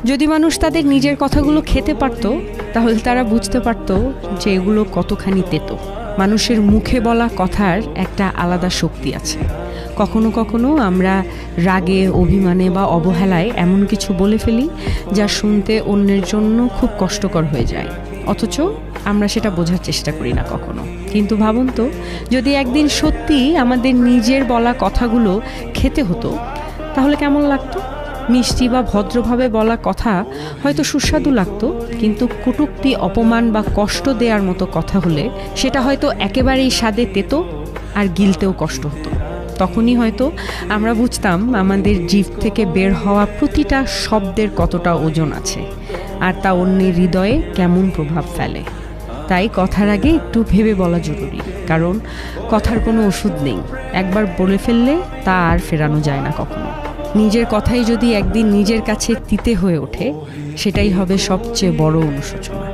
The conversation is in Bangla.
যদি মানুষ তাদের নিজের কথাগুলো খেতে পারত, তাহলে তারা বুঝতে পারত যে এগুলো কতখানি তেতো। মানুষের মুখে বলা কথার একটা আলাদা শক্তি আছে। কখনো কখনো আমরা রাগে, অভিমানে বা অবহেলায় এমন কিছু বলে ফেলি যা শুনতে অন্যের জন্য খুব কষ্টকর হয়ে যায়, অথচ আমরা সেটা বোঝার চেষ্টা করি না কখনো। কিন্তু ভাবুন তো, যদি একদিন সত্যি আমাদের নিজের বলা কথাগুলো খেতে হতো, তাহলে কেমন লাগতো? মিষ্টি বা ভদ্রভাবে বলা কথা হয়তো সুস্বাদু লাগতো, কিন্তু কটূক্তি, অপমান বা কষ্ট দেওয়ার মতো কথা হলে সেটা হয়তো একেবারেই স্বাদে তেতো আর গিলতেও কষ্ট হতো। তখনই হয়তো আমরা বুঝতাম আমাদের জিভ থেকে বের হওয়া প্রতিটা শব্দের কতটা ওজন আছে, আর তা অন্যের হৃদয়ে কেমন প্রভাব ফেলে। তাই কথার আগে একটু ভেবে বলা জরুরি, কারণ কথার কোনো ওষুধ নেই। একবার বলে ফেললে তা আর ফেরানো যায় না কখনো। নিজের কথাই যদি একদিন নিজের কাছে তিতে হয়ে ওঠে, সেটাই হবে সবচেয়ে বড় অনুশোচনা।